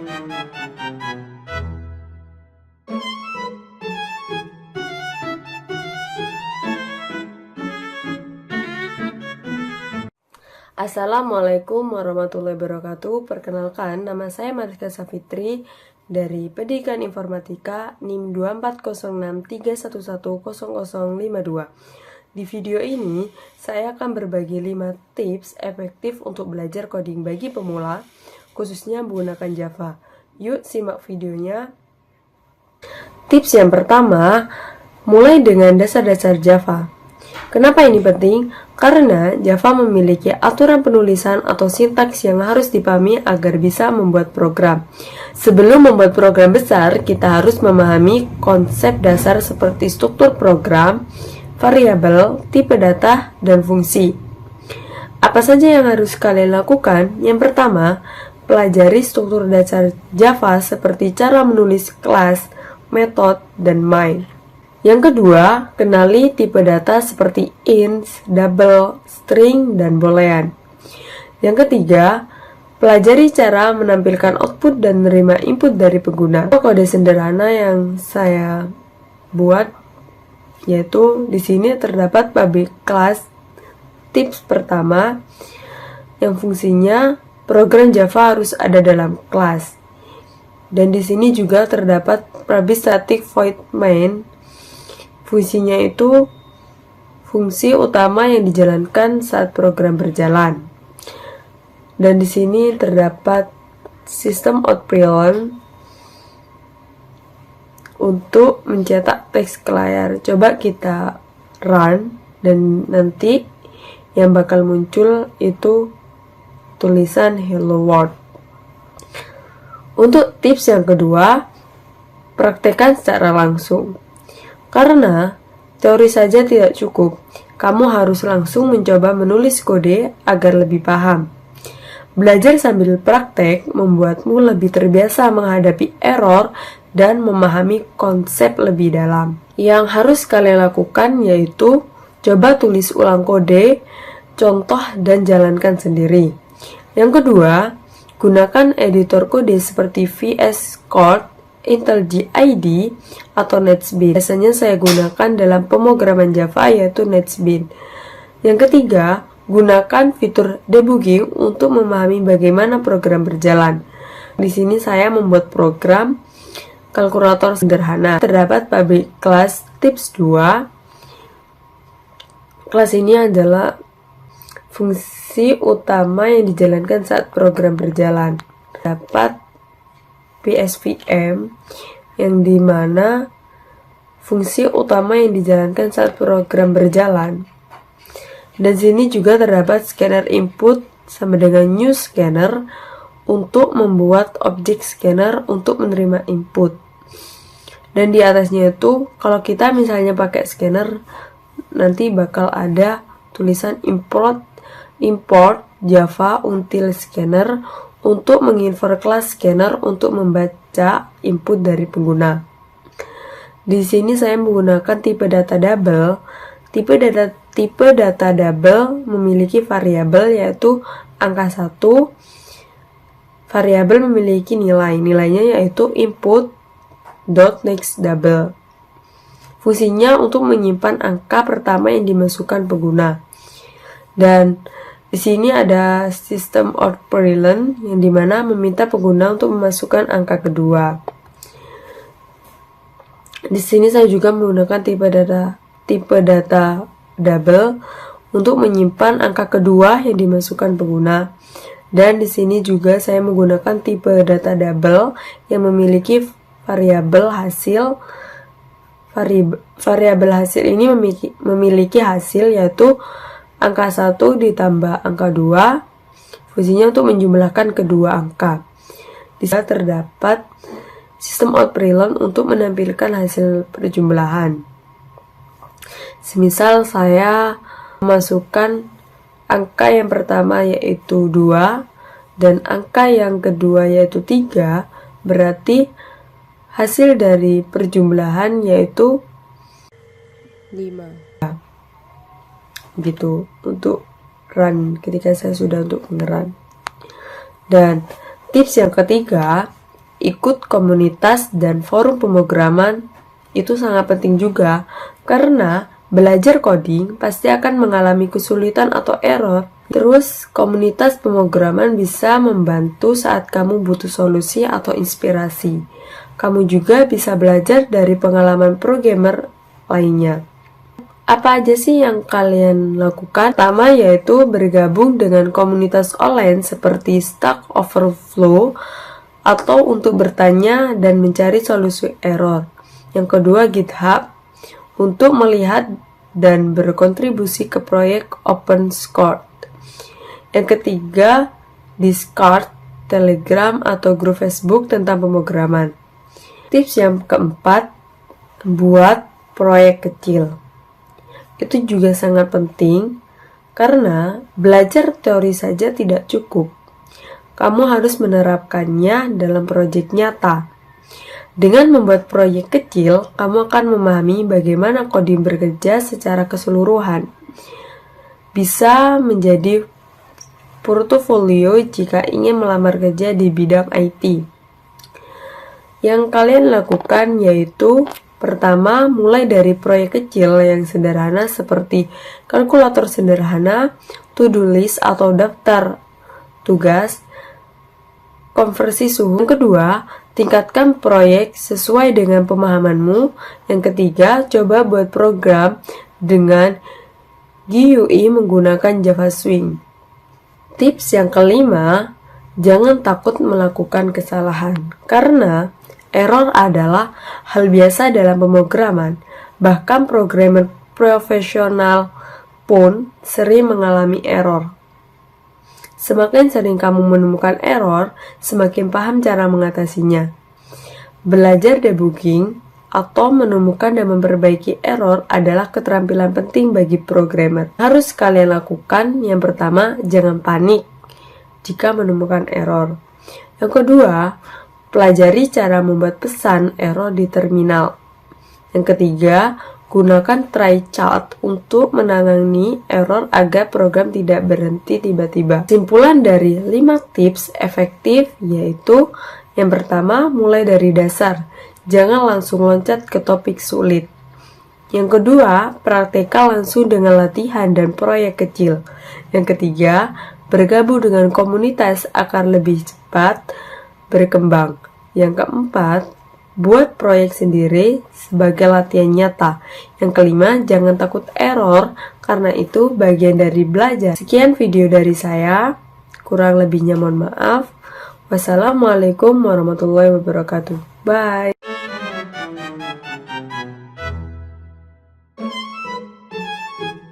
Assalamualaikum warahmatullahi wabarakatuh. Perkenalkan, nama saya Mariska Safitri dari Pendidikan Informatika NIM 240631100052. Di video ini, saya akan berbagi 5 tips efektif untuk belajar coding bagi pemula, khususnya menggunakan Java. Yuk simak videonya. Tips yang pertama, mulai dengan dasar-dasar Java. Kenapa ini penting? Karena Java memiliki aturan penulisan atau sintaks yang harus dipahami agar bisa membuat program. Sebelum membuat program besar, kita harus memahami konsep dasar seperti struktur program, variabel, tipe data, dan fungsi. Apa saja yang harus kalian lakukan? Yang pertama, pelajari struktur dasar Java seperti cara menulis kelas, metode, dan main. Yang kedua, kenali tipe data seperti int, double, string, dan boolean. Yang ketiga, pelajari cara menampilkan output dan menerima input dari pengguna. Kode sederhana yang saya buat yaitu di sini terdapat public class. Tips pertama, yang fungsinya program Java harus ada dalam kelas. Dan di sini juga terdapat public static void main. Fungsinya itu fungsi utama yang dijalankan saat program berjalan. Dan di sini terdapat sistem output untuk mencetak teks ke layar. Coba kita run dan nanti yang bakal muncul itu tulisan hello world. Untuk tips yang kedua, praktekkan secara langsung. Karena teori saja tidak cukup, kamu harus langsung mencoba menulis kode agar lebih paham. Belajar sambil praktek membuatmu lebih terbiasa menghadapi error dan memahami konsep lebih dalam. Yang harus kalian lakukan yaitu coba tulis ulang kode, contoh, dan jalankan sendiri. Yang kedua, gunakan editor kode seperti VS Code, IntelliJ atau NetBeans. Biasanya saya gunakan dalam pemrograman Java yaitu NetBeans. Yang ketiga, gunakan fitur debugging untuk memahami bagaimana program berjalan. Di sini saya membuat program kalkulator sederhana. Terdapat public class. Tips 2. Kelas ini adalah fungsi utama yang dijalankan saat program berjalan. Dapat PSVM yang dimana fungsi utama yang dijalankan saat program berjalan. Dan sini juga terdapat scanner input sama dengan new scanner untuk membuat objek scanner untuk menerima input. Dan di atasnya itu kalau kita misalnya pakai scanner nanti bakal ada tulisan import Java until scanner untuk menginfer kelas scanner untuk membaca input dari pengguna. Di sini saya menggunakan tipe data double. Tipe data double memiliki variabel yaitu angka 1. Variabel memiliki nilainya yaitu input.next double. Fungsinya untuk menyimpan angka pertama yang dimasukkan pengguna. Dan di sini ada sistem output yang dimana meminta pengguna untuk memasukkan angka kedua. Di sini saya juga menggunakan tipe data double untuk menyimpan angka kedua yang dimasukkan pengguna. Dan di sini juga saya menggunakan tipe data double yang memiliki variabel hasil. Variabel hasil ini memiliki hasil yaitu angka 1 ditambah angka 2, fungsinya untuk menjumlahkan kedua angka. Di sana terdapat sistem output untuk menampilkan hasil perjumlahan. Semisal saya memasukkan angka yang pertama yaitu 2 dan angka yang kedua yaitu 3, berarti hasil dari perjumlahan yaitu 5. Gitu untuk run ketika saya sudah untuk menerang. Dan tips yang ketiga, ikut komunitas dan forum pemrograman itu sangat penting juga, karena belajar coding pasti akan mengalami kesulitan atau error. Terus, komunitas pemrograman bisa membantu saat kamu butuh solusi atau inspirasi. Kamu juga bisa belajar dari pengalaman programmer lainnya. Apa aja sih yang kalian lakukan? Pertama yaitu bergabung dengan komunitas online seperti Stack Overflow atau untuk bertanya dan mencari solusi error. Yang kedua, GitHub untuk melihat dan berkontribusi ke proyek open source. Yang ketiga, Discord, Telegram, atau grup Facebook tentang pemrograman. Tips yang keempat, buat proyek kecil. Itu juga sangat penting karena belajar teori saja tidak cukup. Kamu harus menerapkannya dalam proyek nyata. Dengan membuat proyek kecil, kamu akan memahami bagaimana coding bekerja secara keseluruhan. Bisa menjadi portofolio jika ingin melamar kerja di bidang IT. Yang kalian lakukan yaitu pertama, mulai dari proyek kecil yang sederhana seperti kalkulator sederhana, to-do list atau daftar tugas, konversi suhu. Yang kedua, tingkatkan proyek sesuai dengan pemahamanmu. Yang ketiga, coba buat program dengan GUI menggunakan Java Swing. Tips yang kelima, jangan takut melakukan kesalahan, karena error adalah hal biasa dalam pemrograman. Bahkan programmer profesional pun sering mengalami error. Semakin sering kamu menemukan error, semakin paham cara mengatasinya. Belajar debugging atau menemukan dan memperbaiki error adalah keterampilan penting bagi programmer. Harus kalian lakukan. Yang pertama, jangan panik jika menemukan error. Yang kedua, pelajari cara membuat pesan error di terminal. Yang ketiga, gunakan try chart untuk menangani error agar program tidak berhenti tiba-tiba. Kesimpulan dari 5 tips efektif yaitu yang pertama, mulai dari dasar. Jangan langsung loncat ke topik sulit. Yang kedua, praktekkan langsung dengan latihan dan proyek kecil. Yang ketiga, bergabung dengan komunitas akan lebih cepat berkembang. Yang keempat, buat proyek sendiri sebagai latihan nyata. Yang kelima, jangan takut error karena itu bagian dari belajar. Sekian video dari saya, kurang lebihnya mohon maaf. Wassalamualaikum warahmatullahi wabarakatuh. Bye.